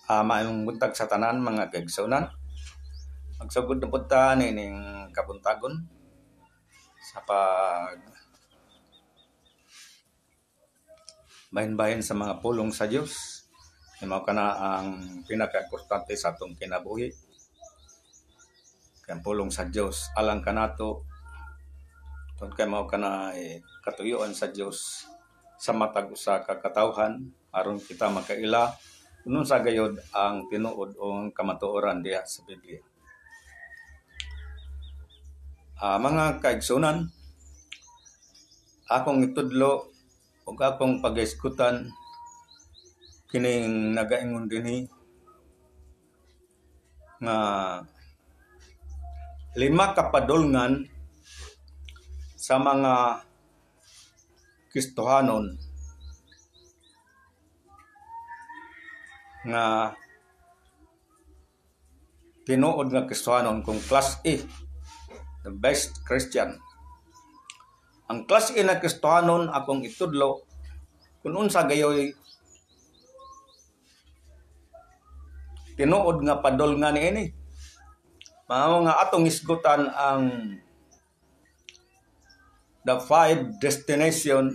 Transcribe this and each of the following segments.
Maayong buntag sa tanan mga kaigsunan. Magsugod na punta nining kabuntagon sa pag bahin-bahin sa mga pulong sa Dios. Mao kana ang pinaka-importante sa atong kinabuhi. Kay pulong sa Dios alang kanato tungod kay mao kana katuyuan sa Dios sa matag usa ka katawhan aron kita makaila kuno sa gayod ang tinuod o ang kamatuoran diha sa Biblia. Mga kaigsunan, akong itudlo o akong pag-iskutan kining nagaingon dinhi nga 5 kapadulngan sa mga Kristohanon nga tinuod nga Kristohanon kung class A, the best Christian. Ang class A na Kristohanon akong itudlo kung unsa gayoy tinuod nga padulngan niini. Mao nga atong isgutan ang the 5 destination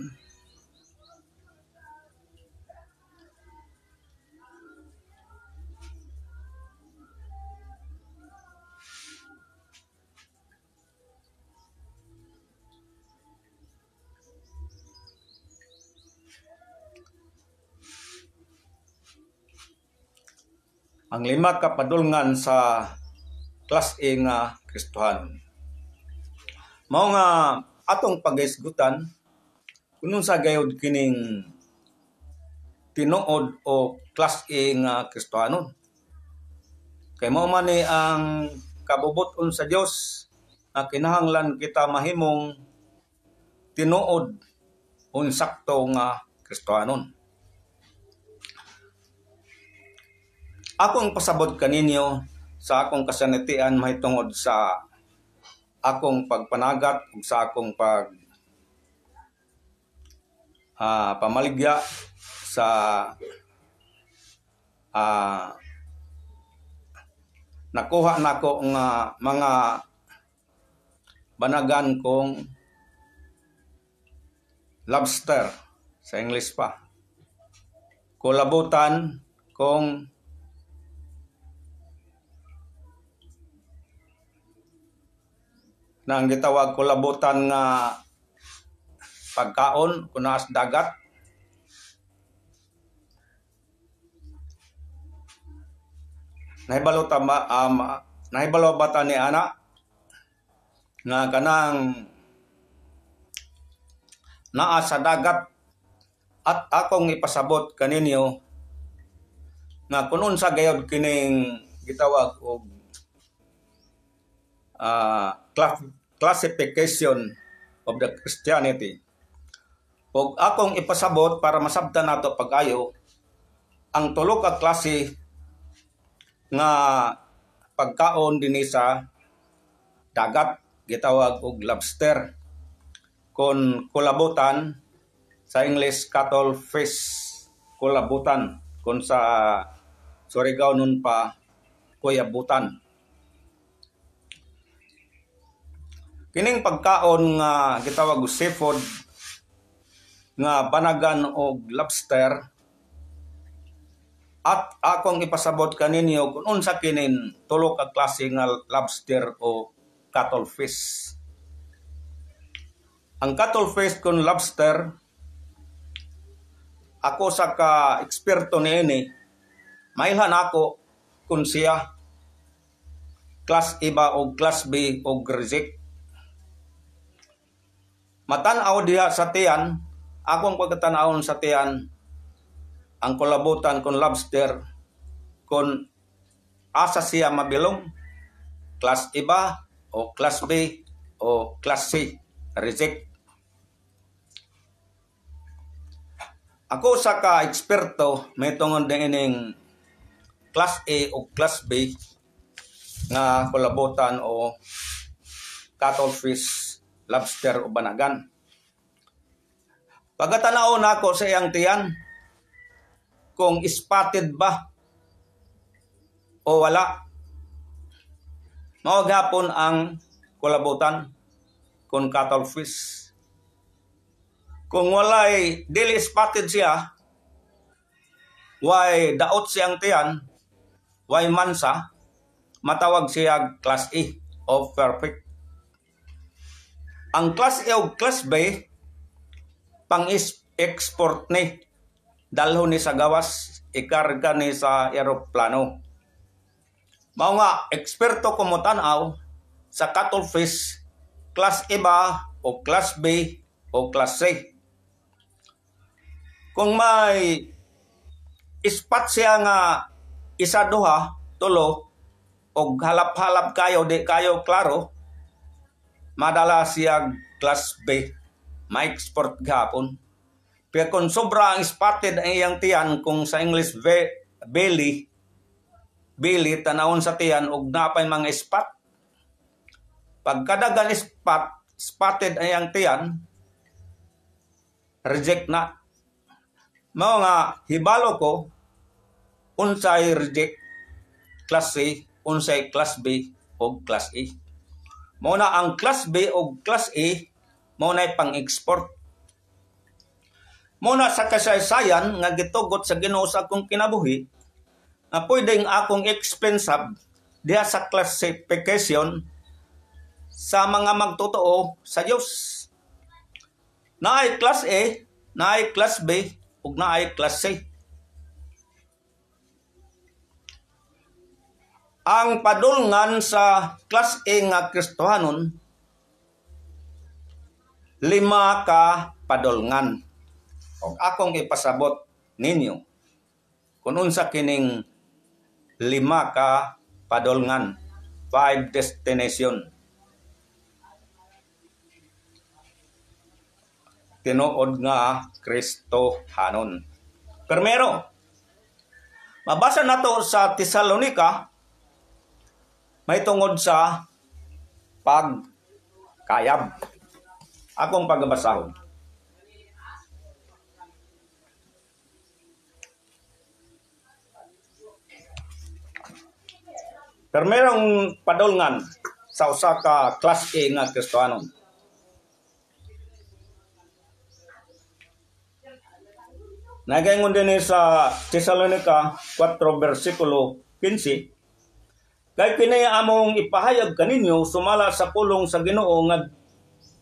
ang 5 kapadulngan sa class A nga Kristohanon. Mao nga atong pag-isgutan kung sa gayud kining tinuod o class A nga Kristohanon. Kay mao man ni ang kabubot-on sa Dios na kinahanglan kita mahimong tinuod o sakto nga Kristohanon. Akong pasabot kaninyo sa akong kasanatian mahitungod sa akong pagpanagat ug sa akong pamaligya sa nakuha nako nga mga banagan kong lobster sa English pa. Kulabutan kong nang gitawag kulabutan nga pagkaon kunas dagat. Nahibalo ba ta ni ana nga kanang naa sa dagat at akong ipasabot kaninyo nga kun unsa gayud kining gitawag og classification of the Christianity. Og akong ipasabot para masabtan nato pag-ayo ang tulo ka klase nga pagkaon dinhi sa dagat gitawag og lobster kon kulabutan sa English cuttlefish, kulabutan kun sa Surigao nun pa kuyabutan. Kining pagkaon nga gitawag og seafood nga banagan og lobster at akong ipasabot kaninyo kung unsa kinin tulo ka klase nga lobster o cuttlefish. Ang cuttlefish kun lobster ako sa ka eksperto niini mailhan ako kun siya class A ba o class B o reject. Matan-aw diha sa tiyan, akong pagkatanawon sa tiyan, ang kulabutan kung lobster, kung asa siya mabilong, class A ba o class B o class C, reject. Ako sa ka-eksperto, may tungod din ining class A o class B nga kulabutan o cuttlefish, lobster o banagan. Pagkatanaw na ako sa iyang tiyan, kung spotted ba o wala. Mawag ang kulabutan kung cuttlefish. Kung walay dili spotted siya, way daot siyang tiyan, way mansa, matawag siya class A o perfect. Ang class A o class B, pang-export ni, dalho ni sa gawas, ikarga ni sa eroplano. Mao nga, eksperto ko mo tanaw sa cuttlefish, class A ba o class B o class C. Kung may spot siya nga isa duha, tulo, o halap-halap kayo, di kayo klaro, madala siya class B, ma-export gapon. Pero kung sobra ang spotted ang iyang tiyan, kung sa English belly, tanawon sa tiyan, og napay mga spot. Pagkadagan spotted ang iyang tiyan, reject na. Mao nga, hibalo ko, unsay reject, class C, unsay class B, o class A. Mao na ang class B o class A, mao na pang-export. Mao na sa kasaysayan nga gitugot sa Ginoo sa akong kinabuhi, na pwedeng akong expensive diha sa classification sa mga magtotoo sa Dios. Naay class A, naay class B, ug naay class C. Ang padulngan sa class A nga Kristohanon, 5 ka padulngan. O akong ipasabot ninyo kung unsa kining 5 ka padulngan, 5 destination. Tinuod nga Kristohanon. Primero, mabasa nato sa Tesalonica, may tungod sa pagkayab. Akong pagbasahon. Permerong padulngan sa usa ka class A nga Kristohanon. Nagaingon din sa Tesalonica 4 versikulo 15, kay kini among ipahayag kaninyo sumala sa pulong sa Ginoo nga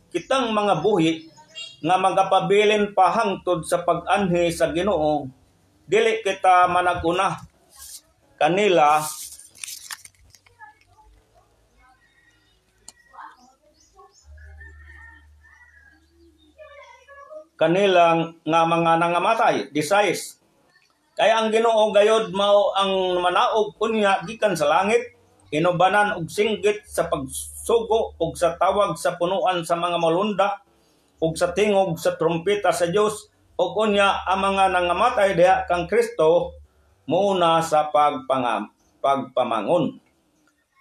kitang mga buhi nga magapabilin pa hangtod sa pag-anhi sa Ginoo, dili kita managuna kanila kanilang nga mga nangamatay, disais. Kaya ang Ginoo gayod mao ang manaog unya gikan sa langit, inubanan og singgit sa pagsugo ug sa tawag sa punuan sa mga malunda ug sa tingog sa trumpeta sa Dios, ug unya ang mga nangamatay diha kang Kristo muna sa pagpamangon.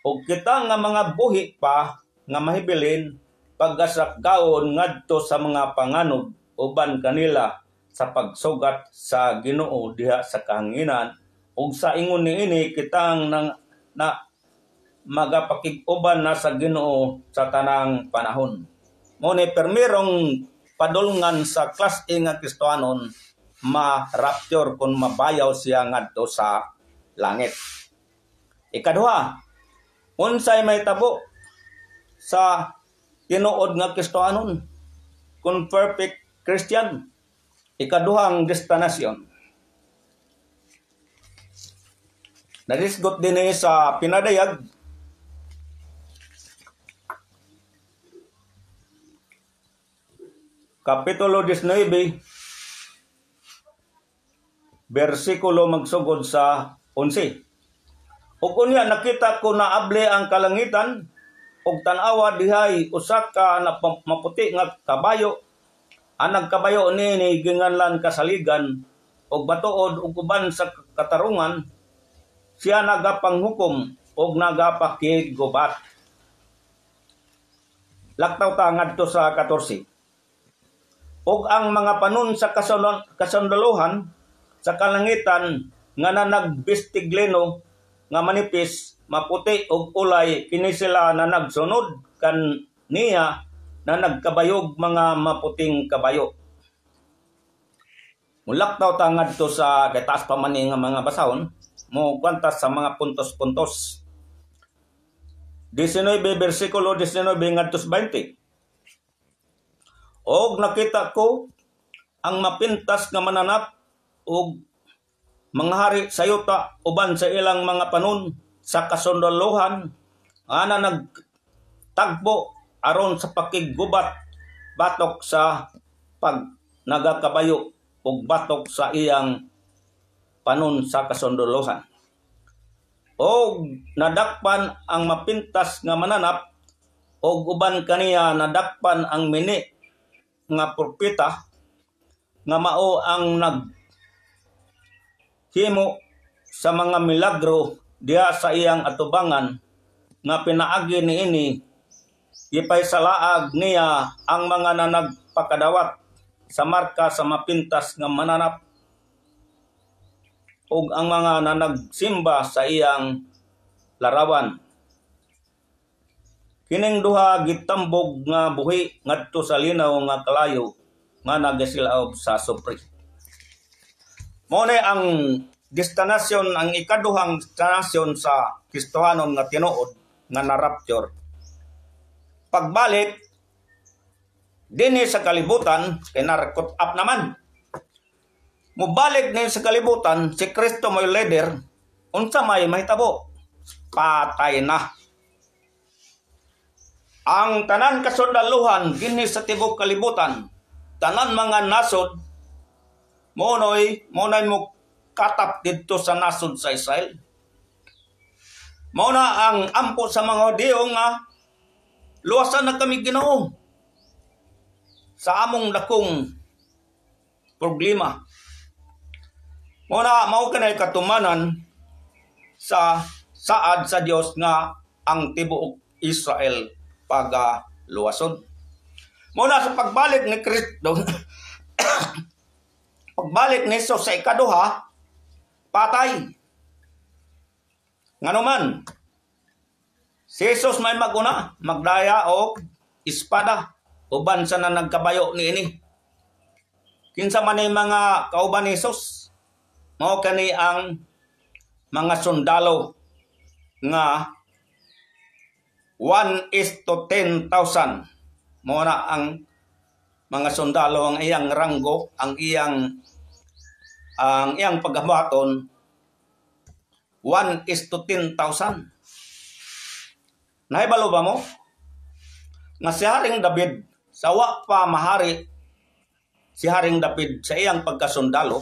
Ug kita nga mga buhi pa nga mahibilin paggasakgaon ngadto sa mga panganod uban kanila sa pagsugat sa Ginoo diha sa kahanginan, ug sa ingon niini kitang na magapakig-uban na sa Ginoo sa tanang panahon. Mo ni permirong padulngan sa class A nga Kristohanon, ma-rapture kung mabayaw siya ngadto sa langit. Ikaduha, unsay may tabo sa tinuod nga Kristohanon kung perfect Christian. Ikaduhang destinasyon. Narisgot din sa pinadayag Kapitulo 19, bersikulo magsugod sa 11. Ug unya nakita ko na able ang kalangitan, ug tan-awa dihay usa ka na maputi nga kabayo. Ang nagkabayo ni ginganlan kasaligan, ug batuod ug uban sa katarungan, siya nagapanghukom ug nagapakigubat. Laktaw ta ngadto sa 14. Ug ang mga panon sa kasundaluhan sa kalangitan nga nagbistigleno nga manipis, maputi ug ulay, kini sila na nagsunod kan niya na nagkabayog mga maputing kabayo. Mulaktaw ta ngadto sa kitaas pa man nga mga basahon, mo kwantas sa mga puntos-puntos. 19 bersikulo 19 ngadto sa 20. Og nakita ko ang mapintas nga mananap og mga hari sa yuta uban sa ilang mga panon sa kasundaluhan ana nagtagbo aron sa pakigubat batok sa pag nagakabayo ug batok sa iyang panon sa kasundaluhan. Og nadakpan ang mapintas nga mananap og uban kaniya nadakpan ang mini nga propeta nga mao ang naghimo sa mga milagro diha sa iyang atubangan nga pinaagi niini ipaysalaag niya ang mga nanagpakadawat sa marka sa mapintas nga mananap ug ang mga nanagsimba sa iyang larawan. Kining duha gitambog nga buhi ngadto sa linaw nga kalayo nga nagasilaob sa supri. Mao ni ang destinasyon, ang ikaduhang destinasyon sa Kristohanon nga tinuod nga na-rapture. Pagbalik dinhi sa kalibutan kay na-caught up naman. Mubalik din sa kalibutan si Kristo may leader, unsa may mahitabo? Patay na. Ang tanan kasundaluhan dinhi sa tibok kalibutan, tanan mga nasod, monoy mo katap dito sa nasod sa Israel. Mao na ang ampo sa mga Hudiyo nga luwasan na kami Ginoo sa among dakong problema. Mao kanay katumanan sa saad sa Dios nga ang tibuok Israel pagaluwason. Muna sa pagbalik ni Kristo, pagbalik ni Jesus sa ikaduha, patay. Nganuman, si Jesus may maguna, magdaya o espada, uban sa na nagkabayo niini. Kinsa man yung mga kauban ni Jesus, mao kani ang mga sundalo nga 1:10,000. Muna ang mga sundalo ang iyang ranggo, ang iyang paghabaton 1:10,000. Nahibalo ba mo? Nga si Haring David, sa wa pa mahari si Haring David sa iyang pagkasundalo,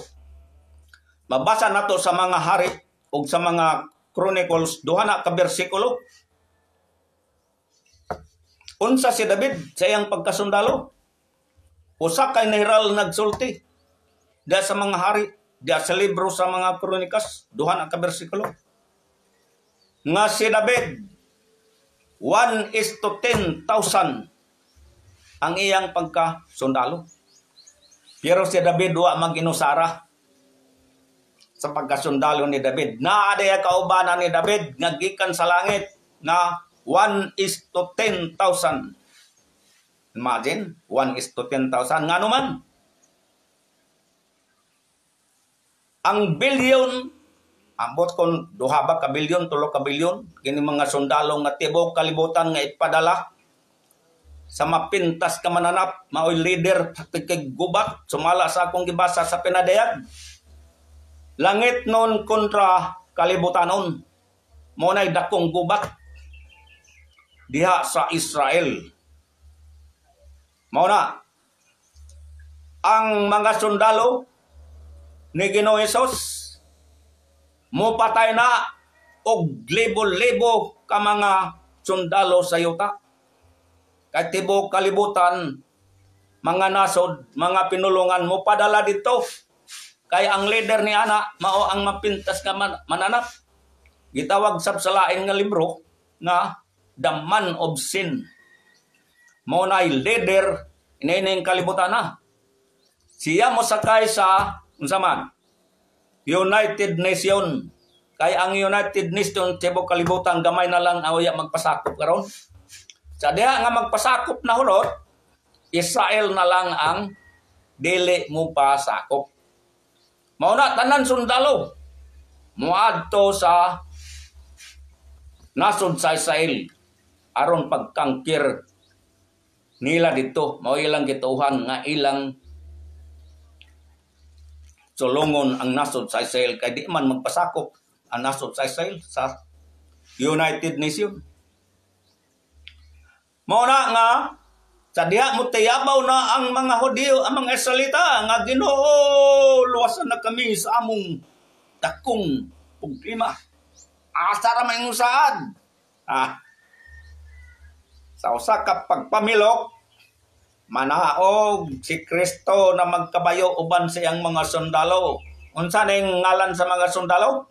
mabasa nato sa mga hari ug sa mga Chronicles, duha na ka bersikulo. Unsa si David sa iyang pagkasundalo? Usa kay nahral nagsulti diha sa mga hari, diha sa libro sa mga Kronikas, duha na ka bersikulo. Nga si David 1:10,000 ang iyang pagkasundalo. Pero si David wa mag-inusara sa pagkasundalo ni David. Naa diha kaubanan ni David nga gikan sa langit na 1:10,000. Imagine, 1:10,000. Nga naman, ang bilyon, ambot kon 2 ka bilyon, 3 ka bilyon, kini mga sundalo nga tibok kalibutan nga ipadala sa mapintas ka mananap, maoy leader kay gubat, sumala sa akong gibasa sa pinadayag. Langit nun kontra kalibutanon, mo na'y dakong gubat diha sa Israel. Mao na ang mga sundalo ni Ginoong Hesus mupatay na og libo-libo ka mga sundalo sa yuta. Kay tibok kalibutan, mga nasod, mga pinulungan mo padala dito. Kay ang leader ni ana mao ang mapintas nga mananap. Gitawag sab sa lain nga libro nga The Man of Sin. Mao nay leader ining kalibutan na. Siya mo sakay sa unsa man United Nation. Kay ang United Nation tibok kalibutan gamay na lang awya magpasakop karon. Sa diha nga magpasakop na hulot, Israel na lang ang dili mo pasakop. Mao na tanan sundalo moadto sa nasod sa Israel aron pagkangkir nila dito. Mao ilang gituhan nga ilang sulungon ang nasod sa Israel kay di man magpasakop ang nasod sa Israel sa United Nation. Mao na nga sa diha mo tiyabaw na ang mga Hudiyo, ang mga Israelita nga Ginoo, luwasan na kami sa among dakong problema. Asa ra may ngusaad? Sa usa ka pagpamilok, manaog si Kristo na magkabayo uban sa iyang mga sundalo. Unsa ning ngalan sa mga sundalo?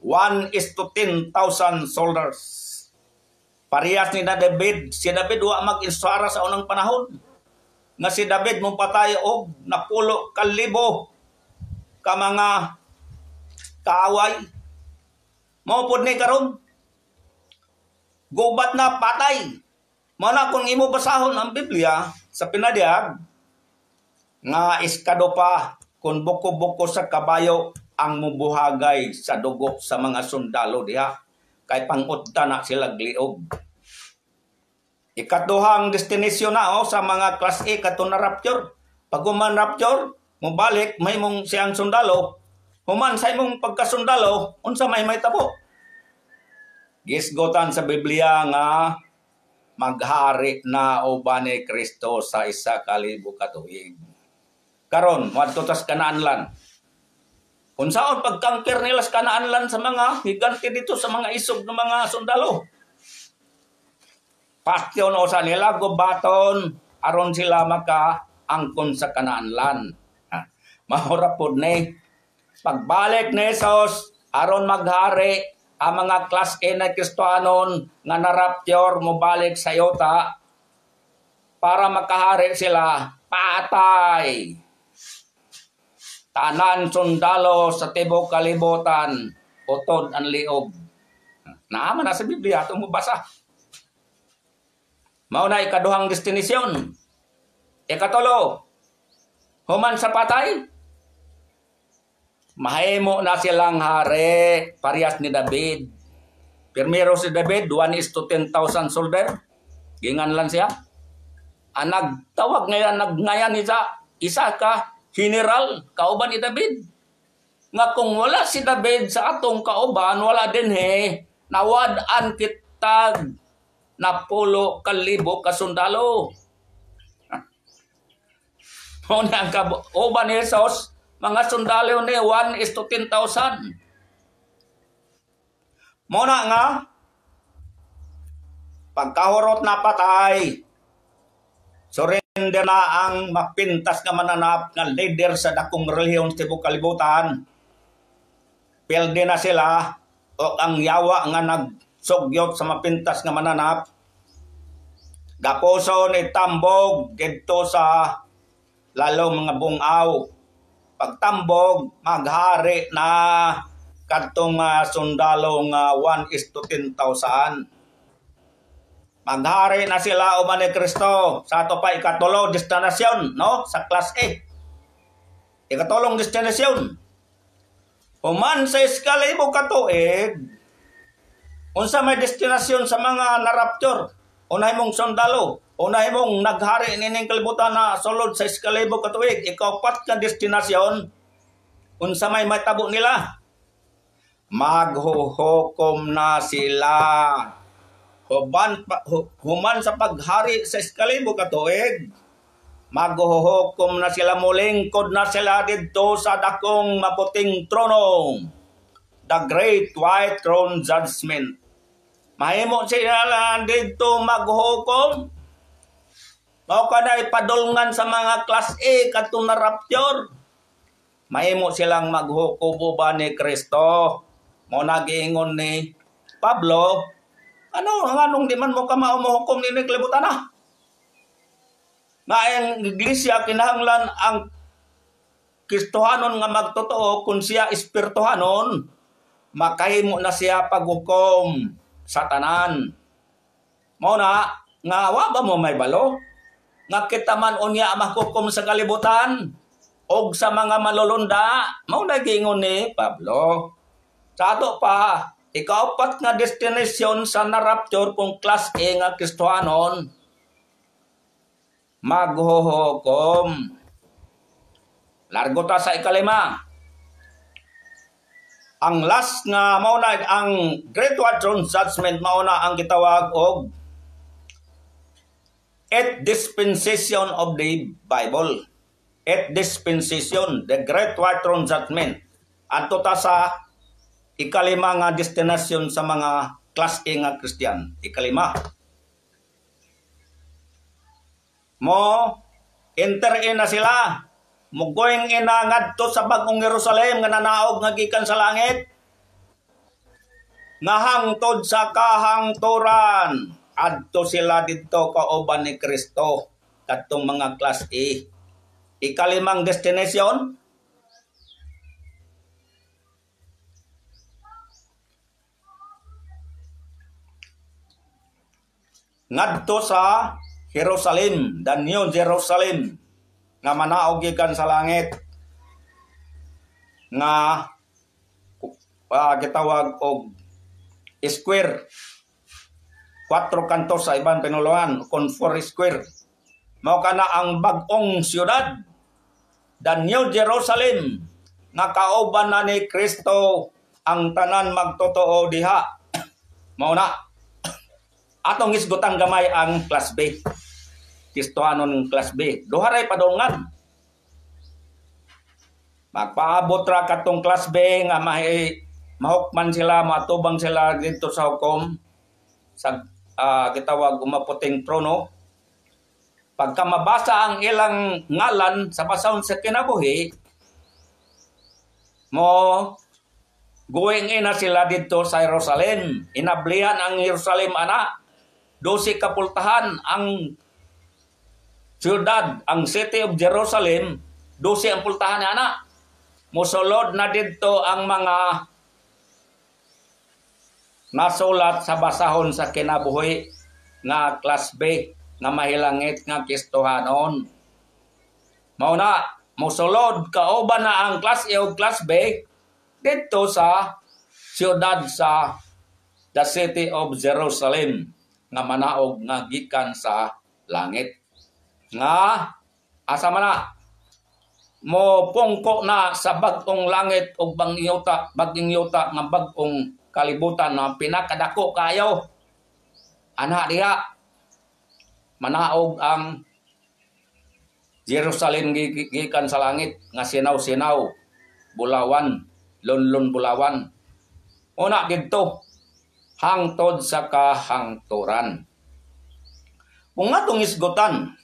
1:10,000 soldiers. Parehas ni David. Si David wa mag-instruara sa unang panahon. Nga si David mong patay og 10,000 ka mga kaaway. Mao pud ni karon. Gubat na patay. Mana kung imo basahon ang Biblia sa pinadiag nga iskado pa kung buko-buko sa kabayo ang mubuhagay sa dugo sa mga sundalo diha kay pangutta na sila gliog. Ikaduhang destinasyon na sa mga class A kato na rapture. Pag human rapture, mubalik may mong siyang sundalo. Human sa imong pagkasundalo, unsa may tabo. Gisgotan sa Biblia nga maghari na uban ni Kristo sa 1,000 ka tuig. Karon, wadto tas Kanaanlan. Unsaon pagkangkir nila sa Kanaanlan sa mga higante dito sa mga isog ng mga sundalo? Pasyon o sa nila gubaton aron sila maka-angkon sa Kanaanlan. Mahura pod ni pagbalik ni Jesus aron maghari ang mga class A na Kristohanon nga narapture mo balik sa yuta para makahari sila patay. Tanan sundalo sa tibok kalibutan utod ang liog. Naaman na sa Biblia itong mabasa. Mao na ikaduhang destinasyon. Ikatulo, human sa patay, mahimo na silang hari, parehas ni David. Primero si David, 1:10,000 soldier. Gingan lang siya. Ang nagtawag ngayon isa ka general, kauban ni David. Nga kung wala si David sa atong kauban, wala din nawad-an kitag 10,000 ka sundalo. Muna ang kauban ni Jesus, mga sundalo ni 1:10,000. Muna nga, pagkahurot na patay, surrender na ang mapintas nga mananap nga leader sa dakong relihiyon sa tibok kalibutan. Pilde na sila o ang yawa nga nagsugyot sa mapintas nga mananap. Gapuso ni tambog dito sa lalo mga bungaw. Pagtambog, maghari na kadtong sundalo nga 1:10,000. Maghari na sila uban ni Kristo sa ato pa ikatulo destinasyon, no? Sa class A. Ikatulong destinasyon. Human sa 1,000 ka tuig, unsa may destinasyon sa mga narapture? Unay mong sundalo, unay mong naghari nining kalibutan na sulod sa 1,000 ka tuig, ikaw pat ka destinasyon, unsa may matabo nila? Maghuhukom na sila. Human sa paghari sa 1,000 ka tuig, maghuhukom na sila, mulingkod na sila dito sa dakong maputing trono, the great white throne judgment. Mahimo sila dito maghuhukom. Mao kana ipadulngan sa mga class A katong na rapture. Mahimo silang maghukom uban ni Kristo. Mo nagiingon ni Pablo, anong di man mo ka maumuhukom ni kalibutan na? Nga ang iglesia kinahanglan ang Kristohanon nga magtotoo kung siya espirituhanon, makahimo na siya paghukom sa tanan. Mao na nga wa ba mo may balo? Nga kita man unya mahukom sa kalibutan og sa mga malulunda, mao na giingon ni Pablo. Sa ato pa, ikaapat nga destination sa na-rapture kung class A nga Kristohanon, maghuhukom. Largo ta sa ikalima. Ang last nga mauna, ang Great White Throne Judgment mauna ang gitawag og 8th dispensation of the Bible. 8th dispensation, the Great White Throne Judgment. Adto ta sa ikalima nga destination sa mga class A nga Christian. Ikalima. Mo enter in na sila. Mo going in na ngadto sa bagong Jerusalem nga nanaog nga gikan sa langit. Nga hangtod sa kahangturan. Adto sila dito kauban ni Kristo katong mga class A. Ikalimang destination, ngadto sa Jerusalem, the New Jerusalem, nga manaog gikan sa langit, nga gitawag og square, 4 kantos sa ibang pinuluhan, kon 4 square. Mao kana ang bag-ong siyudad, the New Jerusalem, nga kauban na ni Kristo ang tanan magtotoo diha. Mao na atong isgutan gamay ang class B. Kristohanon class B. Duharay padulngan. Magpaabot ra katong class B nga mahukman sila, matubang sila dito sa hukom sa gitawag umaputing trono. Pagka mabasa ang ilang ngalan sa pasahon sa kinabuhi, mo going in na sila dito sa Jerusalem. Inablihan ang Jerusalem ana. 12 kapultahan ang siyudad, ang city of Jerusalem, 12 ang pultahan na ana. Musulod na dito ang mga nasulat sa basahon sa kinabuhi nga class B nga mahilangit nga Kristohanon. Mao na musulod kauban na ang class A ug class B dito sa siyudad sa the city of Jerusalem nga manaog nga gikan sa langit. Nga asa man na mo pungko na sa bag-ong langit ug baging yuta nga bag-ong kalibutan na pinakadako kayo. Ana diha manaog ang Jerusalem gikan sa langit nga sinaw-sinaw, bulawan, lunlon bulawan. Una didto hangtod sa kahangturan. Kung atong isgutan,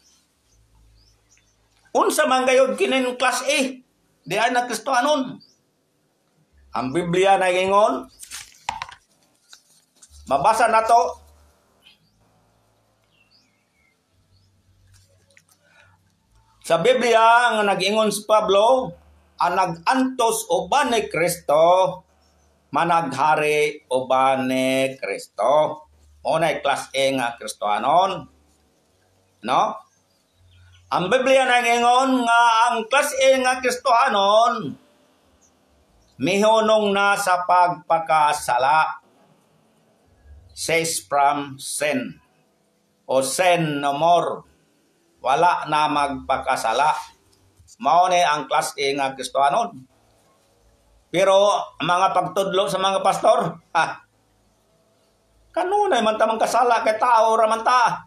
unsa man gayud kinin class A, di ay na Kristohanon. Ang Biblia na gingon, mabasa na to, sa Biblia nga nag-ingon si Pablo, ang nag-antos uban ni Kristo, managhari uban ni Kristo. Unay class A nga Kristohanon. No? Ang Biblia nag-ingon nga ang class A nga Kristohanon mihunong na sa pagpakasala. Cease from sin. O sin no more. Wala na magpakasala. Mao ni ang class A nga Kristohanon. Pero mga pagtudlo sa mga pastor, kanunay man ta man kasala kay tao ra man ta.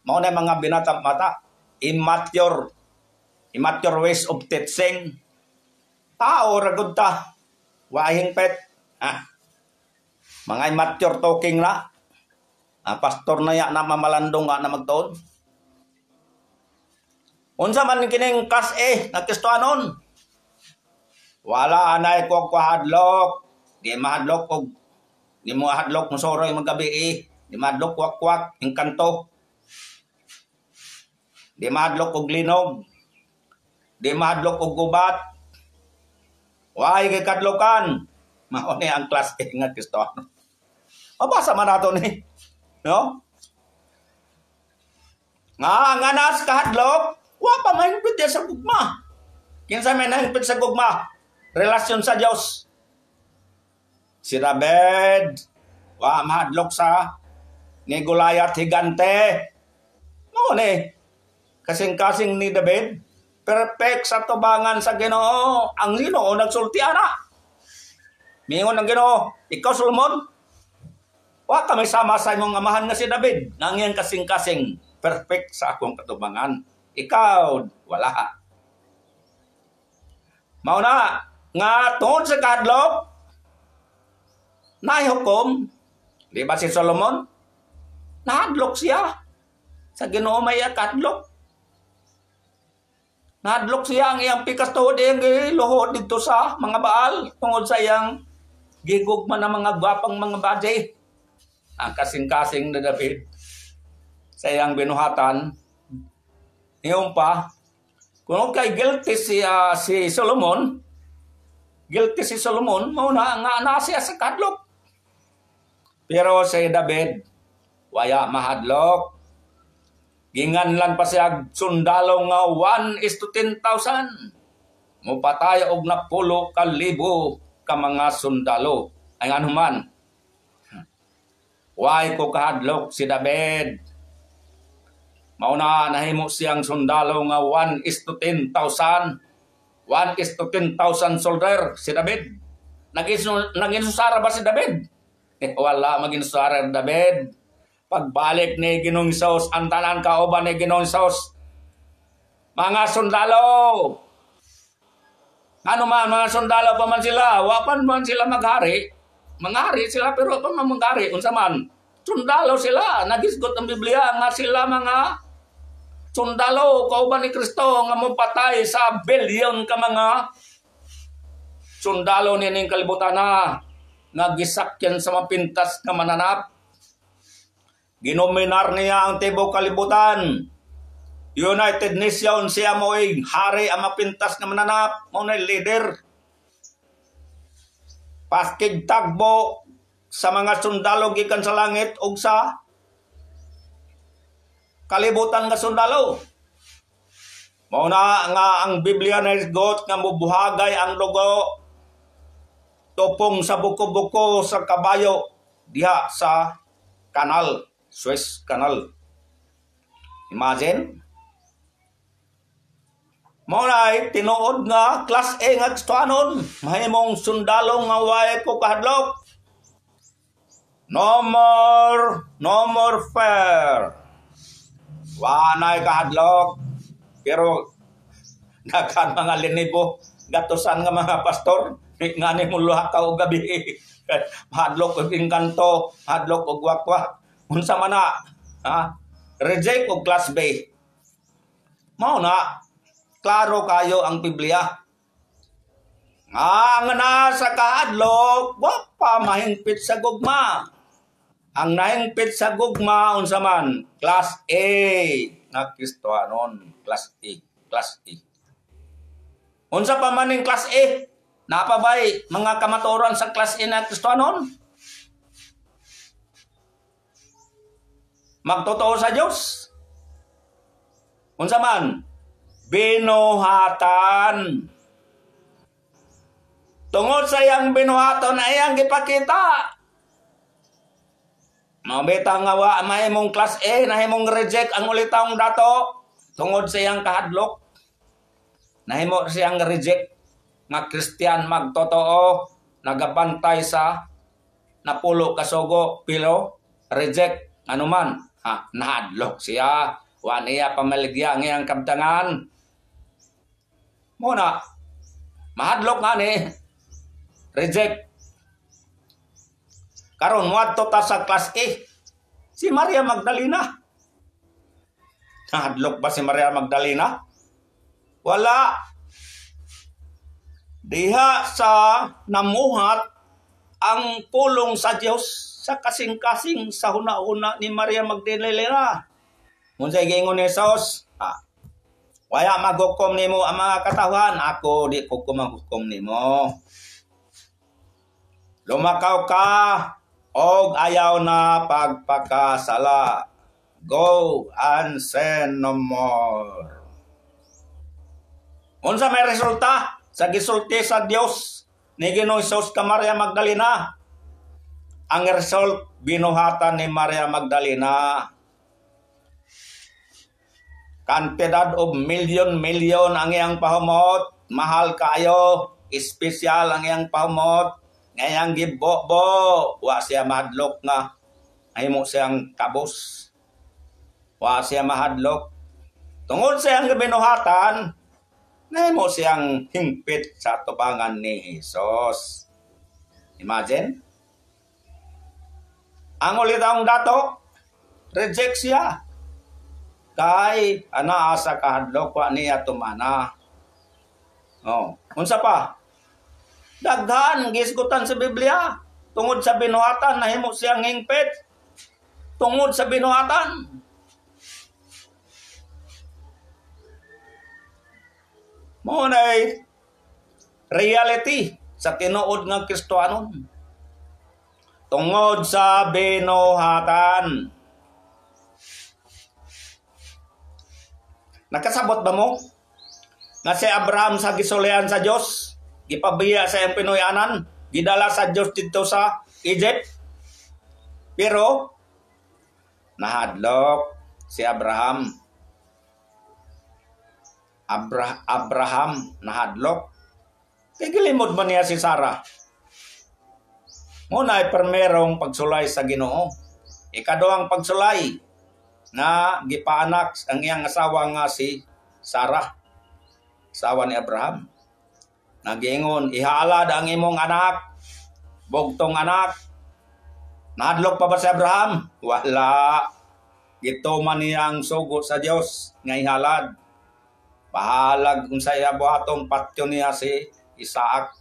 Mao na mga binatang mata. immature ways of teaching. Tao ragod ta, wahing pet. Mga immature talking na. Pastor na ya na mamalandong nga na magtuon. Unsa man kining class A na Kristohanon? Wala anay ko hadlok. Di mahadlok og di mo hadlok mo soroy magabi Di mahadlok kwak-kwak ing kanto. Di mahadlok og linog. Di mahadlok og gubat. Why kay kadlokan? Mao ni ang class A nga Kristohanon. Mabasa man nato ni. No? Nga nas kahadlok, wa pa mahingpit sa gugma. Kinsa may nahingpit sa gugma? Relasyon sa Dios. Si David, wa mahadlok sa ni Goliath higante. Mao ni kasing-kasing ni David, perfect sa tubangan sa Ginoo. Ang Ginoo nagsulti ana. Mingon ang Ginoo, ikaw Solomon, wa ka may sama sa imong amahan nga si David. Nangyan kasing-kasing perfect sa akong katubangan. Ikaw, wala. Mao na, nga tungod sa kahadlok, nahihukom, di ba si Solomon? Nahadlok siya. Sa Ginoo may kahadlok. Nahadlok siya ang iyang pikas tuhod iyang luhod dito sa mga Baal tungod sa iyang gigugma ng mga gwapang mga badi. Ang kasing-kasing na David sa iyang binuhatan niyon pa kung kay guilty si Solomon mauna nga siya sa kadlok, pero si David waya mahadlok. Ginganlan pa siya sundalo nga 1:10,000 mupatay og 10,000 ka mga sundalo. Ay anuman why ko kahadlok si David. Mauna nahimo siyang sundalo nga 1:10,000. 1:10,000 soldier si David. Naginsusara ba si David? Wala maginsusara David. Pagbalik ni Ginoong Hesus, ang tanan kauban ni Ginoong Hesus, mga sundalo. Ano man, mga sundalo pa man sila. Wapan man sila maghari. Manghari sila pero pa man manghari. Unsa man, sundalo sila. Nagisgot ang Biblia nga sila mga sundalo kauban ni Kristo nga mopatay sa bilyon ka mga sundalo nining kalibutan na nagisakyan sa mapintas nga mananap. Ginominar niya ang tibok kalibutan. United Nations siya mo'y hari ang mapintas nga mananap. Mo'y leader. Paskig tagbo sa mga sundalo gikan sa langit ug sa kalibutan nga sundalo. Mao na nga ang Biblia naisgot nga mubuhagay ang dugo tupong sa buko-buko sa kabayo diha sa kanal, Suez Canal. Imagine. Mao na tinuod nga class A nga Kristohanon, mahimong sundalo nga way ko kahadlok. No more fair. Wanay kahadlok. Pero nakan mga linibo gatusan nga mga pastor ngani mo luha ka og gabi. Hadlok og engkanto, hadlok og wakwa. Unsa man na, reject og class B. Mao na klaro kayo ang Biblia. Nga nasa kahadlok, wa pa mahingpit sa gugma. Ang nahingpit sa gugma, unsa man, class A na Kristohanon. Class A. Class A. Unsa pa man yung class A? Napabay mga kamaturan sa class A na Kristohanon? Magtotoo sa Diyos. Unsa man? Binuhatan. Tungod sa iyang binuhaton na iyang gipakita. Mabita nga wa mahimong class A, nahimong reject ang ulitawng dato. Tungod sa iyang kahadlok. Nahimo siyang reject. Nga Kristiyan magtotoo. Nagabantay sa napulo kasugo. Pilo, reject. Anuman, nahadlok siya. Wa niya pamaligya ngayang kabtangan. Muna, mahadlok nga ni, reject. Karon muadto ta sa class A, si Maria Magdalena. Nahadlok ba si Maria Magdalena? Wala. Diha sa namuhat ang pulong sa Dios sa kasing-kasing sa huna-huna ni Maria Magdalena. Unsay giingon ni Jesus? Waya maghukom nimo ang mga katawhan, ako di ko maghukom nimo. Lumakaw ka og ayaw na pagpakasala. Go and sin no more. Unsa may resulta sa gisulti sa Dios ni Ginoong Hesus ka Maria Magdalena? Ang result, binuhatan ni Maria Magdalena. Kantidad of million ang iyang pahumot. Mahal kayo. Espesyal ang iyang pahumot. Ngayang gibo-bo. Wa siya mahadlok nga. Ay mo siyang kabos. Wa siya mahadlok. Tungod siyang binuhatan, ngay mo siyang hingpit sa tubangan ni Jesus. Imagine. Ang ulitang dato, reject siya. Kay ana asa kahadlok wa niya tumana. Oh, unsa pa? Daghan gisgutan sa Biblia tungod sa binuhatan nahimo siyang hingpit. Tungod sa binuhatan. Mo nay reality sa tinuod nga Kristiyanon. Tungod sa binuhatan. Nakasabot ba mo? Nga si Abraham sa gisulian sa Diyos, gipabiya sa iyang pinuyanan, gidala sa Diyos dito sa Egypt. Pero, nahadlok si Abraham. Abraham nahadlok. Kaya gilimod man niya si Sarah. Muna ay permerong pagsulay sa Ginoo. Ikaduhang pagsulay na gipaanak ang iyang asawa nga si Sarah, asawa ni Abraham. Nagingon, ihalad ang imong anak, bugtong anak. Nahadlok pa ba si Abraham? Wala. Ito man niyang sugo sa Dios nga ihalad. Pahalag kung sa iya buhaton patyo niya si Isaac.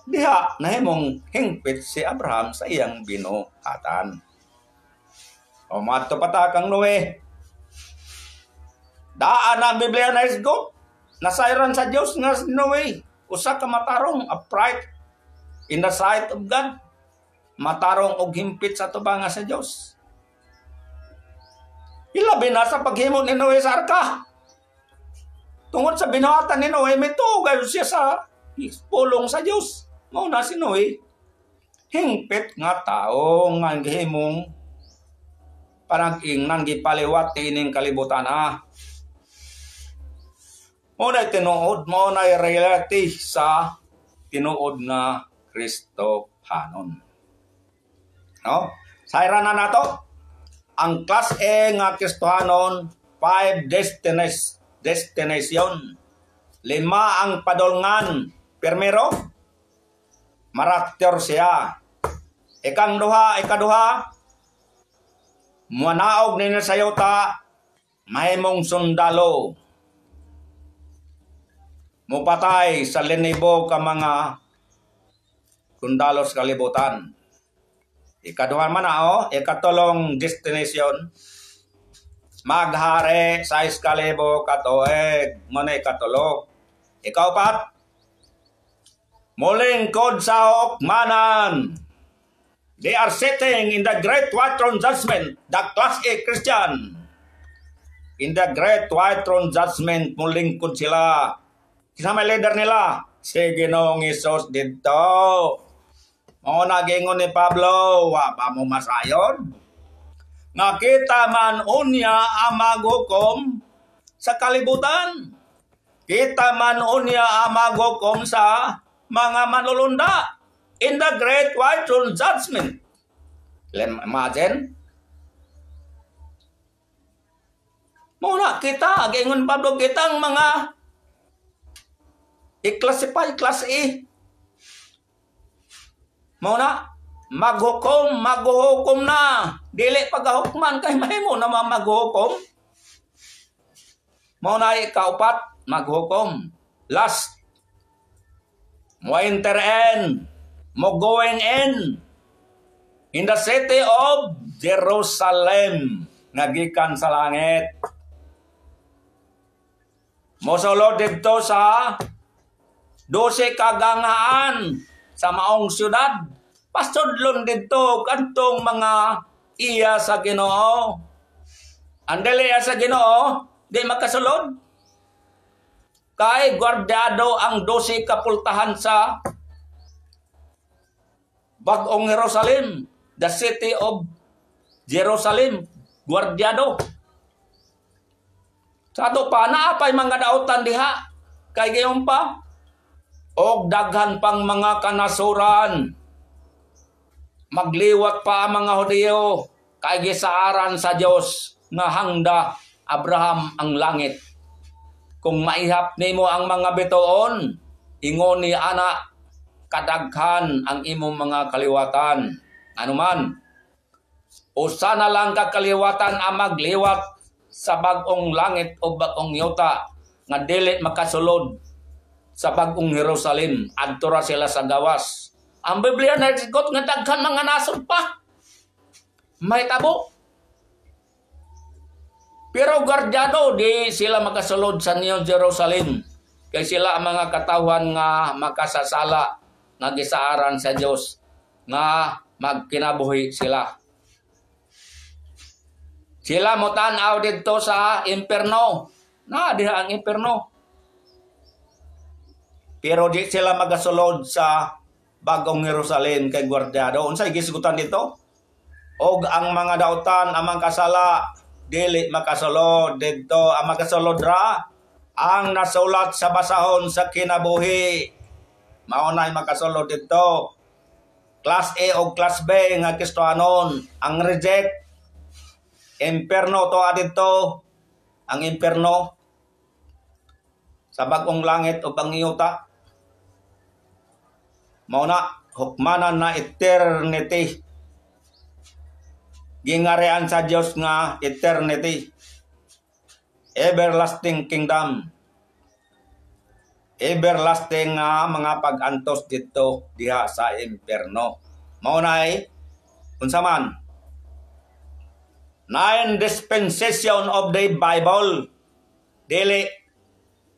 Diha nahimong hingpit si Abraham sa iyang binuhatan. O mato patakang Noe. Daan ang Biblia na isgot. Nasayran sa Diyos nga si Noe. Usa ka matarong, upright in the sight of God. Matarong og himpit sa tubanga sa Diyos. Ilabi na sa paghimo ni Noe sa arka. Tungod sa binuhatan ni Noe, may tugay siya sa pulong sa Diyos. Mauna si Noe. Hingpit nga tao nga gihimong parang ingnan gipaliwat tining kalibutan Muna tinuod, muna reality sa tinuod nga Kristohanon. No? Sayra na nato. Ang class A nga Kristohanon, 5 destination. 5 ang padulngan. Primero, marakter siya. Ikaduha, manaog nila sa yuta, mahimong sundalo. Mupatay sa linibo ka mga sundalo sa kalibutan. Ikaduha man ikatulong destination, maghari sa 6,000 katuig, muna ikatulo. Ikaw pat, muling kod sa hukmanan. They are sitting in the great white throne judgment, the class A Christian. In the great white throne judgment, mulingkod sila. Kisama leader nila, si Ginoong Hesus dito. O nagingon ni Pablo, wa pa mo masayon? Nakita man unya ang maghukom sa kalibutan. Kita man unya ang maghukom sa mga manulunda. In the great white throne judgment. Imagine, Muna kita, gingon Pablo, kitang mga i-classify, class E. Muna, maghukom na. Dili pagahukman kay mahimo na maghukom. Muna ikaupat, maghukom. Last, mo enter in, mo going in the city of Jerusalem, nagikan sa langit. Mosulod dito sa 12 kagangaan sa maong syudad. Pasudlon dito kantong mga iya sa Ginoo. Andali sa Ginoo, di makasulod. Kay guardado ang 12 kapultahan sa bagong Jerusalem, the city of Jerusalem, guardado. Sa ato pa, naapay mga dautan diha, kay gayon pa, og daghan pang mga kanasuran. Magliwat pa ang mga Hudiyo, kay gisaaran sa Dios nga hangda Abraham ang langit. Kung maihap nimo ang mga bituon, ingon ni ana, kadaghan ang imong mga kaliwatan. Anuman, usa na lang ka kaliwatan ang magliwat sa bagong langit o bagong yuta nga dili makasulod sa bagong Jerusalem, adto ra sila sa gawas. Ang Biblia nagsigot nga daghan mga nasod pa. May tabo. Pero guardado di sila makasulod sa New Jerusalem. Kay sila ang mga katawhan nga makasasala nga gisaaran sa Dios nga magkinabuhi sila. Sila mo tan-aw dito sa imperno. Na diha ang imperno. Pero di sila magasulod sa bagong Jerusalem kay guardado. Unsay gisigutan dito? Og ang mga dautan amang kasala dili makasulod dito. Ang makasulod ra ang nasulat sa basahon sa kinabuhi. Mao nay makasulod dito. Class A o class B nga Kristohanon ang reject. Imperno to adito. Ang imperno sa bagong langit o pangiyuta. Mao na hukmanan na eternity. Gingarean sa Dios nga eternity. Everlasting kingdom. Everlasting nga mga pag-antos dito diha sa imperno. Mao na unsa man 9 dispensation of the Bible. Dili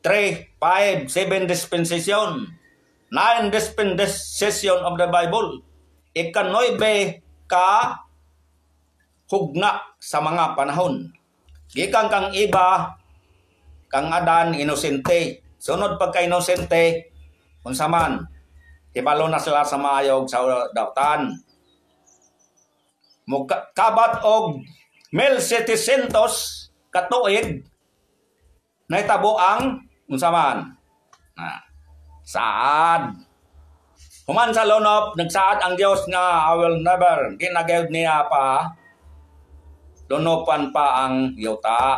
3, 5, 7 dispensation. 9 dispensation of the Bible. Ikanoybe ka hugna sa mga panahon. Gikan kang iba, kang Adan, inosente. Sunod pagka inosente, unsa man, ibalo na sila sa maayog sa dautan. Kabat og 1,700 katuig naitabo ang unsa man. Saad. Human sa lonop, nagsaad ang Dios nga I will never ginagayod niya pa lunopan pa ang yuta.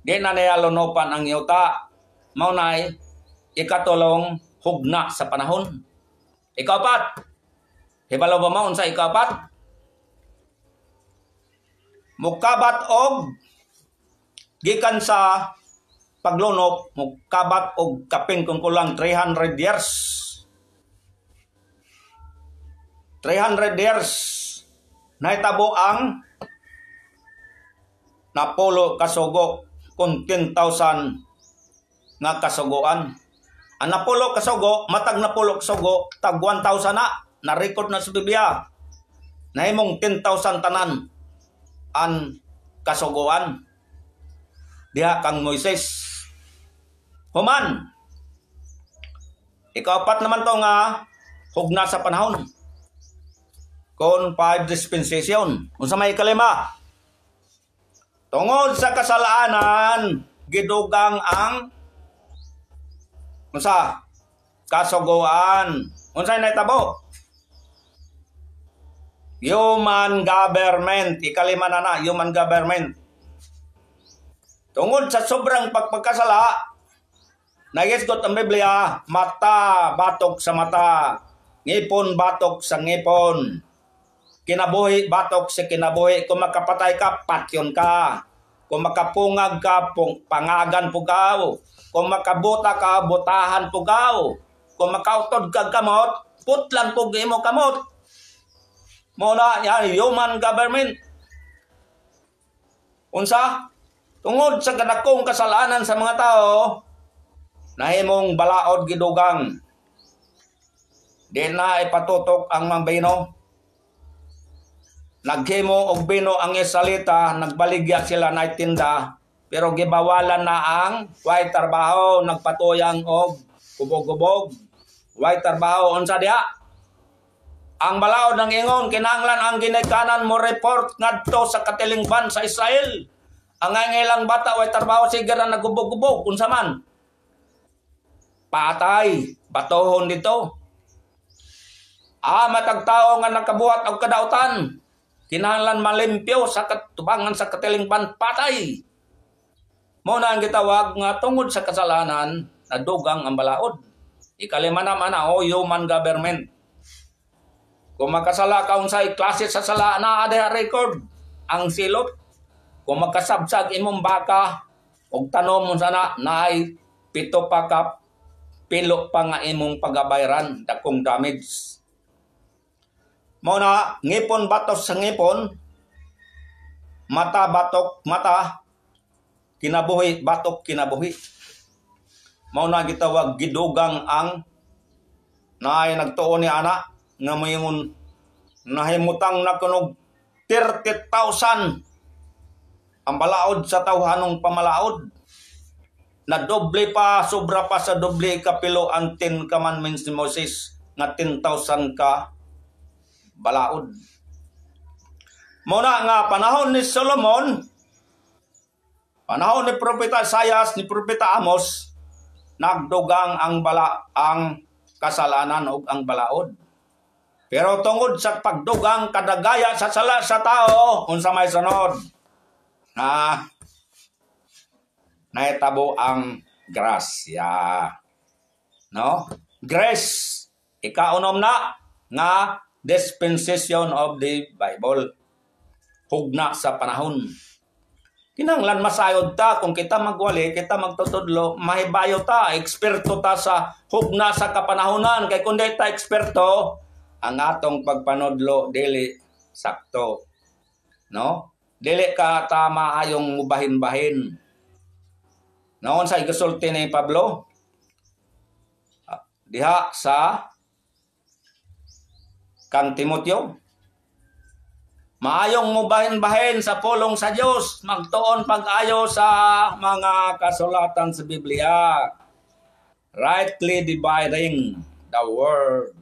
Di na niya lunopan ang yuta. Maunay, ikatulong hugna sa panahon. Ikapat. Hibalo ba maun sa ikapat? Mukabat og gikan sa paglunop, mukabat og kaping kung kulang 300 years. 300 years. Nahitabo ang napulo kasugo kung 10,000 nga kasugoan. Ang napulo kasugo, matag napulo kasugo, tag 1,000 na. Na-record na sa Biblia. Nahimong 10,000 tanan ang kasugoan. Diha kang Moises. Human. Ikapat naman to nga hugna sa panahon. Kon 5 dispensation. Unsa may ikalima? Tungod sa kasalanan, gidugang ang unsa? Kasugoan. Unsay nahitabo? Human government. Ikalima na human government. Tungod sa sobrang pagpagkasala, nagisgot ang Biblia, mata batok sa mata, ngipon batok sa ngipon, kinabuhi batok sa kinabuhi. Kung makapatay ka, patyon ka. Kung makapungag ka, pangagan pugaw. Kung makabuta ka, butahan pugaw. Kung makautod ka kamot, putlan pug imo kamot. Muna yan, human government. Unsa? Tungod sa kadakong kasalanan sa mga tao, nahimong balaod gidugang. Di na ipatutok ang mga bino. Naghimo og bino ang isalita, nagbaligya sila na itinda, pero gibawalan na ang way trabaho, nagpatuyang og kubog-kubog. Way trabaho, unsa diha? Ang balaod ng ingon, kinahanglan ang ginikanan mo report ngadto sa katilingban sa Israel. Ang ilang bata way trabaho sige ra nagubog-ubog, unsa man? Patay, batohon dito. Matagtao nga nakabuhat og kadautan, kinahanglan malimpyo sa katubangan sa katilingban, patay. Mao na ang gitawag nga tungod sa kasalanan nadugang ang balaod. Ikalima naman human government. Kung makasala ka unsay klase sa sala na ada record ang silot. Kung makasabsag imong baka og tanom mo sana naay 7 pa ka pilo pa nga imong pagabayran dakong damage. Mao na ngipon batok sa ngipon, mata batok mata, kinabuhi batok kinabuhi. Mao na gitawag gidugang ang naay nagtuon ni ana nga mayingon nahimutang na kunog 30,000 ang balaod sa tawhanong pamalaod. Na doble pa, sobra pa sa doble kapilo ang 10 commandments ni Moses nga 10,000 ka balaod. Muna nga panahon ni Solomon, panahon ni Propeta Isaias, ni Propeta Amos, nagdugang ang kasalanan ug ang balaod. Pero tungod sa pagdugang kadagaya sa sala sa tao, unsa may sunod? Naitabo ang grasya. No? Grace. Ikaunom na nga dispensation of the Bible. Hugna sa panahon. Kinahanglan masayod ta kung kita magwali, kita magtutudlo, mahibayo ta, eksperto ta sa hugna sa kapanahonan. Kay kung di ta eksperto, ang atong pagpanudlo dili sakto. No? Dili ka tama ayong mubahin-bahin. Noon sa igasulti ni Pablo diha sa kang Timoteo, maayong mubahin-bahin sa pulong sa Dios, magtuon pag-ayo sa mga kasulatan sa Biblia, rightly dividing the word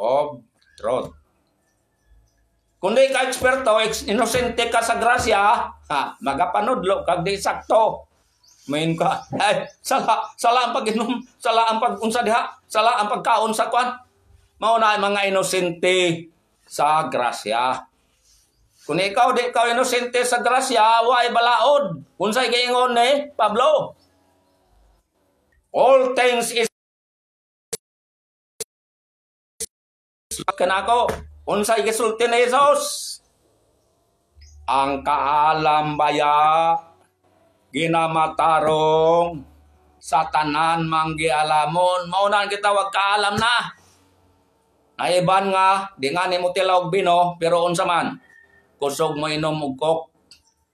of truth. Kung di ka eksperto, inosente ka sa grasya, magapanudlo kag di sakto. Main ka, sala ang pag-inom, sala ang pag-unsa diha, sala ang pagkaon sa kwan. Mao na mga inosente sa grasya. Kung ikaw di ka inosente sa grasya, way balaod. Unsay giingon ni Pablo? All things is kanako. Unsay gisulti ni Jesus? Ang kaalambaya ginamatarong sa tanan manggialamon. Maunan kita wag kaalam na. Naiban nga, di nga ni mo tilaw bino, pero unsa man, kusog mo inom og kok,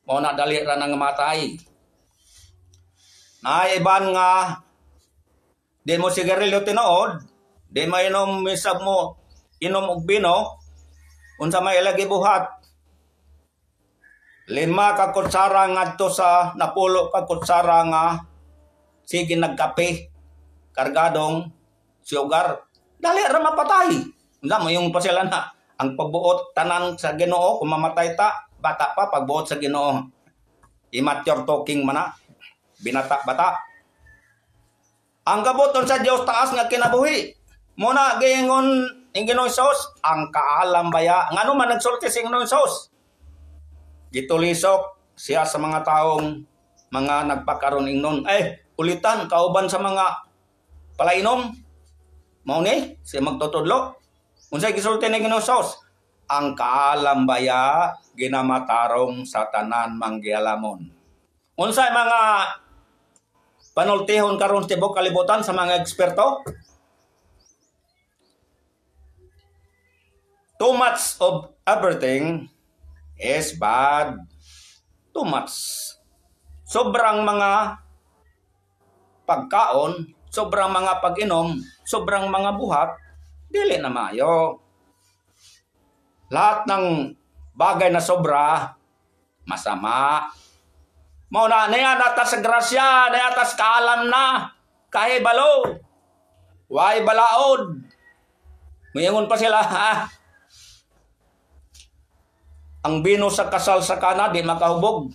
mauna dali ra nang matay. Naiban nga, di mo sigarilyo tinuod, di mo inom misag mo, inom og bino, unsa may ilagi buhat. 5 ka kutsara ngadto sa napulo ka kutsara nga sige nagkape kargadong sugar, dali ra mapatay. Unsa mo yung pasila na ang pagbuot tanan sa Ginoo kung mamatay ta bata pa pagbuot sa Ginoo. Immature talking man na binata bata. Ang kabuton sa Dios taas nga kinabuhi. Muna giingon ang Ginoong Hesus ang kaalambaya ngano man nagsulti sing Ginoong Hesus. Gitulisok siya sa mga taong mga nagpakaroon ingnon. Ulitan kauban sa mga palainom. Mao ni si magtutudlo. Unsay gisulti ni Ginoong Hesus? Ang kaalambaya ginamatarong sa tanan manggialamon. Unsay mga panultihon karon tibok kalibutan sa mga eksperto? Too much of everything is bad. Too much. Sobrang mga pagkaon, sobrang mga pag-inom, sobrang mga buhat, dili na maayo. Lahat ng bagay na sobra, masama. Mao na niya natas sa grasya, natas kaalam na, kahibalo. Way balaod. Mayangon pa sila, ha? Ang bino sa kasal sa kana, di makahubog.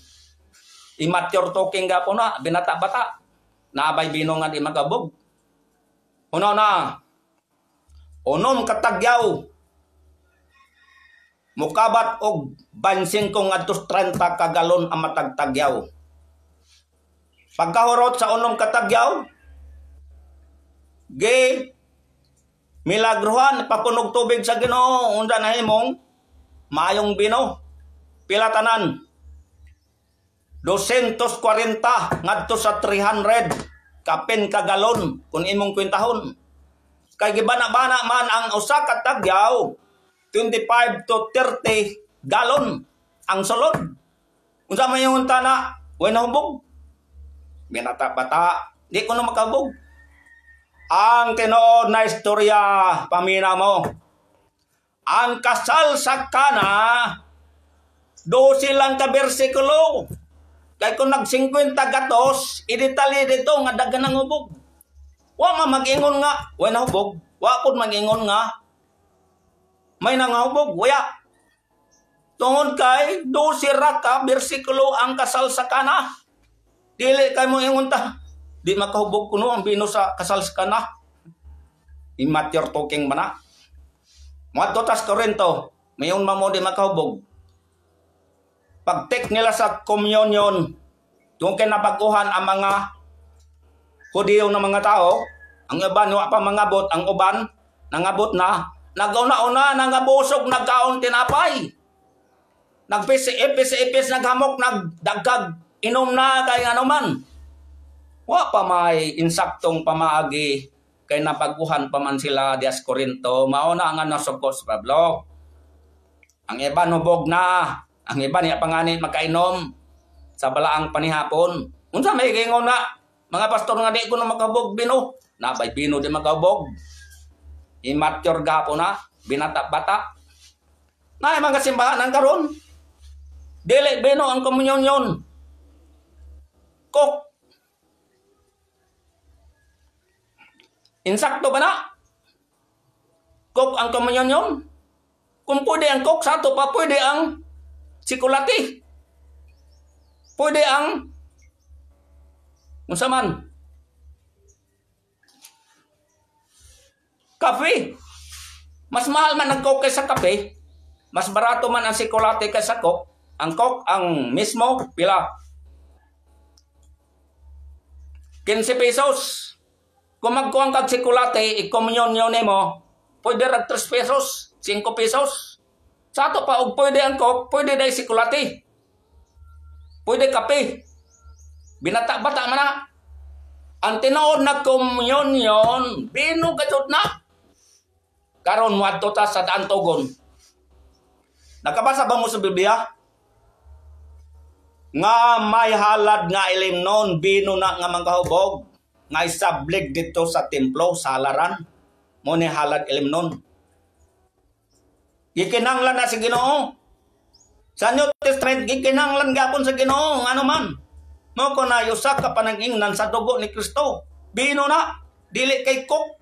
Immature talking ga po na, binata-bata. Naabay bino nga di makahubog. Uno na, unom katagyaw. Mukabat og bansin kong atos 30 kagalon ang matagtagyaw. Pagkahurot sa unom katagyaw, milagruhan, papunog tubig sa Ginoo, unda na himong, maayong bino, pilatanan, 240 ngadto sa 300 kapin kagalon kung imong kwentahon. Kay gibana-bana man ang usa ka tagyaw, 25 to 30 galon ang sulod. Unsa man yung tana, way nahubog. Binata-bata, di ko na makahubog. Ang tinuod na istorya, pamina mo. Ang kasal sa Kana, 12 lang ka bersikulo. Kaya kung nag-50 gatos, idetali dito nga dagan ng hubog. Wa mag-ingon nga, way nahubog. Wa pud mag-ingon nga, may nangahubog, waya. Tungod kay 12 ra ka bersikulo ang kasal sa Kana. Dili kay mo ingon ta, di makahubog kuno ang bino sa kasal sa Kana. Immature talking man na. Moadto tas Korinto, mayon mamo di makahubog. Pag-take nila sa communion, doon kay nabaguhan ang mga Hudiyo na mga tao, ang iban wa pa mangabot, ang uban nangabot na, nagauna-una nangabusog nagkaon tinapay. Nagpis-ipis naghamok nagdagkag inom na kay ano man. Wa pa may insaktong pamaagi kay nabaguhan pa man sila dias Korinto, mao na nga nasugkos Pablo. Ang iban hubog na, ang iba niya pangani makainom sa balaang panihapon. Unsa may gingon na mga pastor nga di ko na makabog bino, nabay bino di makabog. Immature gapo na, binata-bata. Na mga simbahan ang karon. Dili bino ang komunyon. Kok. Insakto ba na? Kok ang komunyon. Kung pwede ang kok, sa ato pa pwede ang sikulati. Pwede ang unsaman? Kape. Mas mahal man ang coke kaysa kape. Mas barato man ang sikulate kaysa coke. Ang coke, ang mismo, pila? 15 pesos. Kung magkuhang kag sikulate, i-komunyon yun mo, pwede rag 3 pesos, 5 pesos. Sa ato pa, og pwede ang coke, pwede dahil sikulate. Pwede kape. Binata-bata man na. Ang tinuod na komunyon, bino gajud na. Karon wadto ta sa daan tugon. Nakabasa ba mo sa Biblia? Nga may halad nga ilimnon, bino na nga manggahubog. Nga isablig dito sa templo, sa halaran. Mo ni halad ilimnon. Gikinanglan na si Ginoo. Sa New Testament, gikinanglan gapon sa Ginoo, ano man. Mo ko na yusak ka panag-ingnan sa dugo ni Kristo. Bino na, dili kay kok.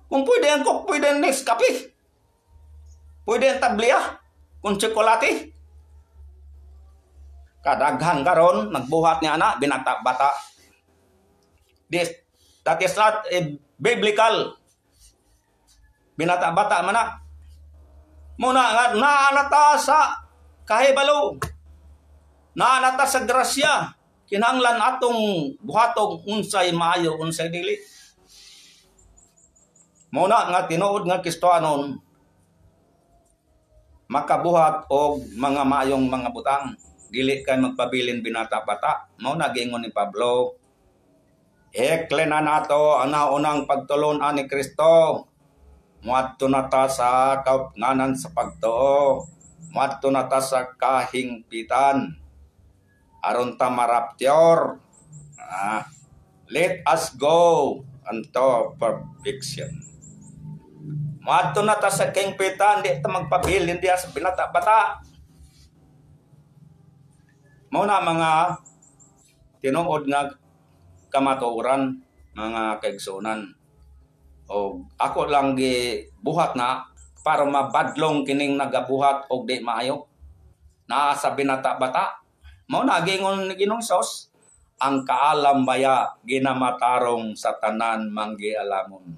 Kung pwede ang kok, pwede ang next kape. Pwede ang tabliya, kung tsokolate. Kadaghan karon nagbuhat niya na, binata-bata. That is not biblical. Binata-bata man na. Muna nga naalata sa kahibalo. Naanata sa grasya, kinahanglan atong buhatong unsay maayo, unsay dili. Muna nga tinuod nga Kristohanon, makabuhat og mga maayong mga butang. Dili kay magpabilin binata-bata. Muna giingon ni Pablo, hekle na nato ang naunang pagtulon ni Kristo. Muadto na ta sa kaupnganan sa pagtuo. Muadto na ta sa kahingpitan. Aron ta maraptyor. Let us go unto perfection. Muadto na ta sa kahingpitan, di ta magpabilin diya sa binata-bata. Mauna mga tinuod nga kamatuoran, mga kaigsunan. O ako lang gibuhat na para mabadlong kining nagabuhat og di maayo. Naa sa binata-bata. Mao na gingon ni Ginoong Hesus, ang kaalam baya ginamatarong sa tanan manggialamon.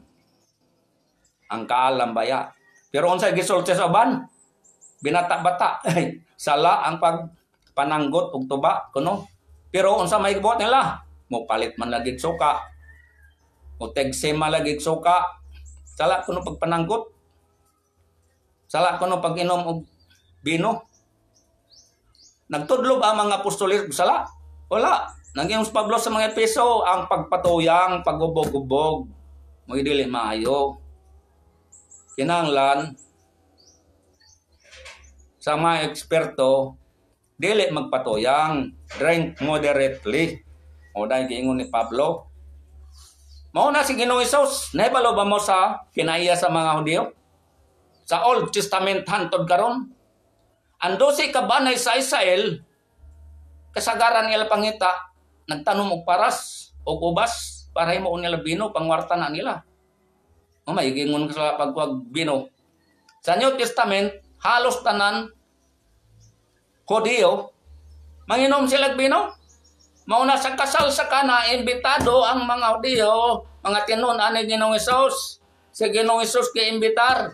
Ang kaalam baya. Pero unsay gisulti sa uban? Binata-bata. Sala ang pagpananggot og tuba kuno. Pero unsa may gibuhat nila? Mo palit man lagi suka. O tegsema lagi suka. Sala kuno pagpananggot. Sala kuno pag-inom og bino. Nagtudlog ang mga apostolis sala? Wala. Naging Pablo sa mga Efeso ang pagpatuyang, pagubog-ubog. Mo dili maayo. Kinahanglan sa mga eksperto dili magpatuyang, drink moderately. O dahil giingon ni Pablo, mao na si Ginoong Hesus, naibalo ba mo sa kinaiya sa mga Hudyo? Sa Old Testament hantod karon. Ando si kabanay sa Israel, kasagaran nila pangita, nagtanom og paras o ubas para himo nila bino, pangwarta na nila. O may giingon sa pagkuwag bino. Sa New Testament, halos tanan Hudyo, manginom sila bino. Mauna sa kasal sa kana, imbitado ang mga Hudyo, mga tinunan ni Ginoong Hesus. Si Ginoong Hesus ki-imbitar.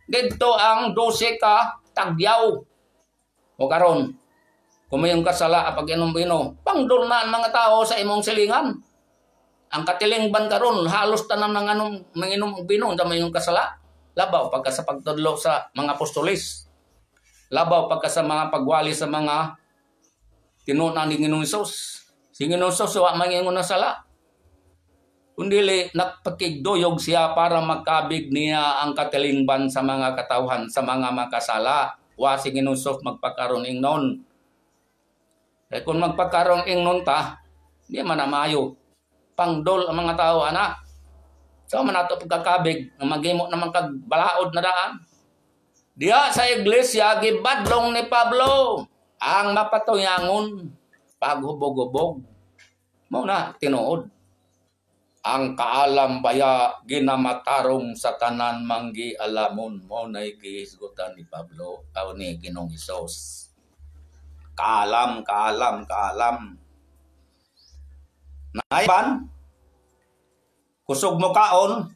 Dito ang 12 ka tagyaw. O karon, kung mayong kasala pag inom bino, pangdol na ang mga tao sa imong silingan. Ang katilingban karon halos tanan ng manginom bino sa mayong kasala. Labaw pagka sa pagtudlo sa mga apostolis. Labaw pagka sa mga pagwali sa mga tinunan ni Ginoong Hesus. Si Ginoong Hesus wa mangingon na sala. Kundili nagpakigdoyog siya para makabig niya ang katilingban sa mga katawhan, sa mga makasala. Wa si Ginoong Hesus magpakaroon ingnon. Eh kung magpakaroon ingnon ta, di man na maayo. Pangdol ang mga tao, anak. So man ato pagkakabig, magimo naman kag balaod na daan. Diya sa iglesia gibadlong ni Pablo ang mapatuyangon paghubog-hubog. Mao na tinuod. Ang kaalam baya ginamatarong sa tanan manggialamon. Mao na gihisgutan ni Pablo o ni Ginoong Hesus. Kaalam. Naiban, kusog mukaon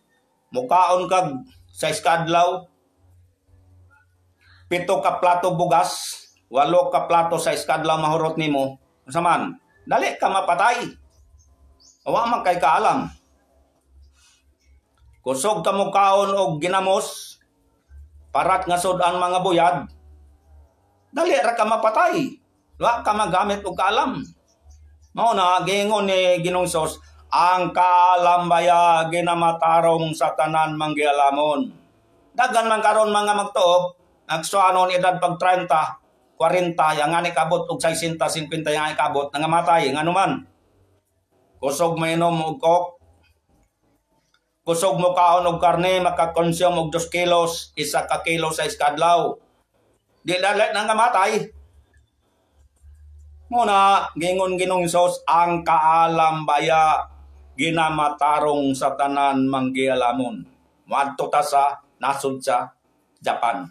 kag sa iskadlaw, 7 ka plato bugas, 8 ka plato sa iskadlaw mahurot nimo. Unsa man? Dali ka mapatay. Wa man kay kaalam. Kusog ka mo kaon og ginamos, parat nga sudan mga buyad. Dali ra ka mapatay. Wa ka magamit og kaalam. Mao na giingon ni Ginoong Hesus, ang kaalam baya ginamatarong sa tanan manggialamon. Daghan man karon mga magtuo, nagsuanon edad pag 30, 40, yang ani kabot og 60, 50 yang kabot nangamatay ngano man. Kusog mainom og kok. Kusog mo kaon og karne, makakonsume og 2 kilos, 1 ka kilo sa iskadlaw. Di dalit nangamatay. Muna, gingon Ginoong Hesus, ang kaalam baya ginamatarong sa tanan manggialamon. Muadto ta sa nasud sa Japan.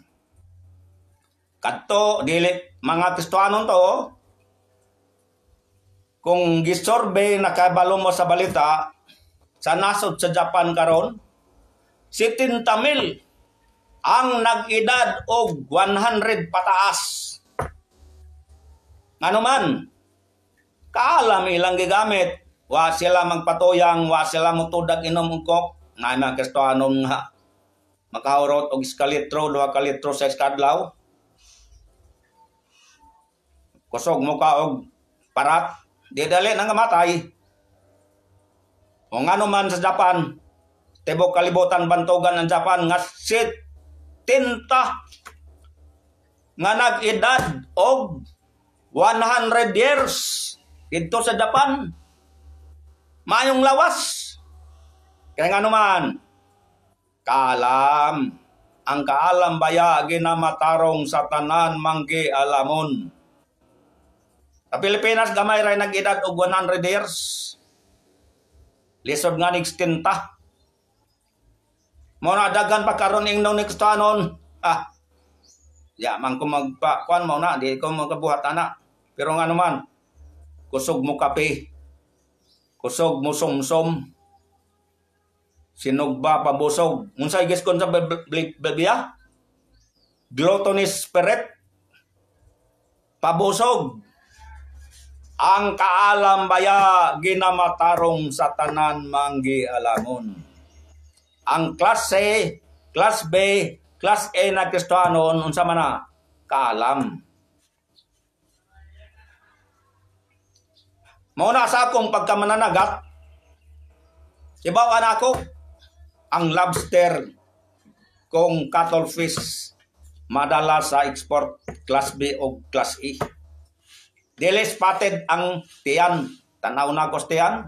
Kadto dili mga Kristohanon to, kung gisurvey nakabalo mo sa balita sa nasod sa Japan karon, 70,000 ang nag-edad og 100 pataas. Ngano man, kaalam ilang gigamit, wa sila magpatuyang, wa sila mutudag inom og kok, na mga Kristohanon nga makahurot og 1 litro, 2 ka litro sa iskadlaw. Kusog mo ka og parat, di dali nang matay. O ngano man sa Japan, tibok kalibutan bantugan ang Japan nga tinta nga nag-edad og 100 years dito sa Japan. Mayong lawas. Kaya nga naman, kaalam. Ang kaalam baya ginamatarong sa tanan manggi alamon. Sa Pilipinas, gamay ray nag-edad og 100 years. Lisod nga nagtinta. Muna dagan pa karon ing ni Kristohanon. Ya, man ko magpakuan mo na, di ko magabuhat ana. Pero nga naman, kusog mo kape, kusog mo sumsum, sinugba pabusog. Unsay giskon sa Biblia? Gluttonous spirit, pabusog. Ang kaalam baya ginamatarong sa tanan manggi alamon. Ang klase, class B, class A na Kristohanon unsa man na kaalam. Mao na sa akong pagkamananagat. Ibawan ako ang lobster kung cuttlefish madala sa export class B o class E. Dili spotted ang tiyan. Tanaw na ko tiyan.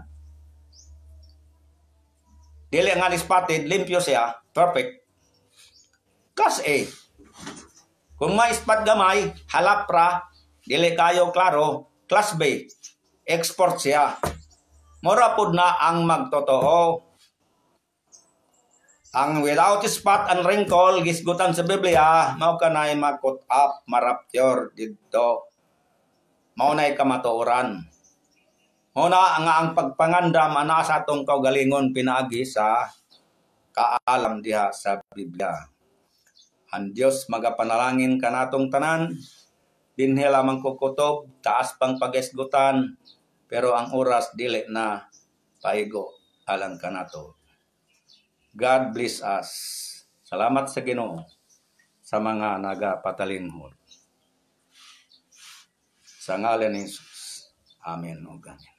Dili nga spotted, limpyo siya, perfect. Class A. Kung may spot gamay, halapra, dili kayo klaro, class B. Export siya. Mura pod na ang magtotoo. Ang without spot and wrinkle, gisgutan sa Biblia, mao kanay makut up, marapture dito. Mao nay kamatuoran. Mao na ang pagpangandam ana sa atong kaugalingon pinaagi sa kaalam diha sa Biblia. Ang Dios magapanalangin kanatong tanan, dinhi lamang kukutob, taas pang pagesgutan, pero ang oras dili na paigo alang kanato. God bless us. Salamat sa Ginoo sa mga nagapatalinhod. Sa ngalan ni Jesus. Amen. O ganyan.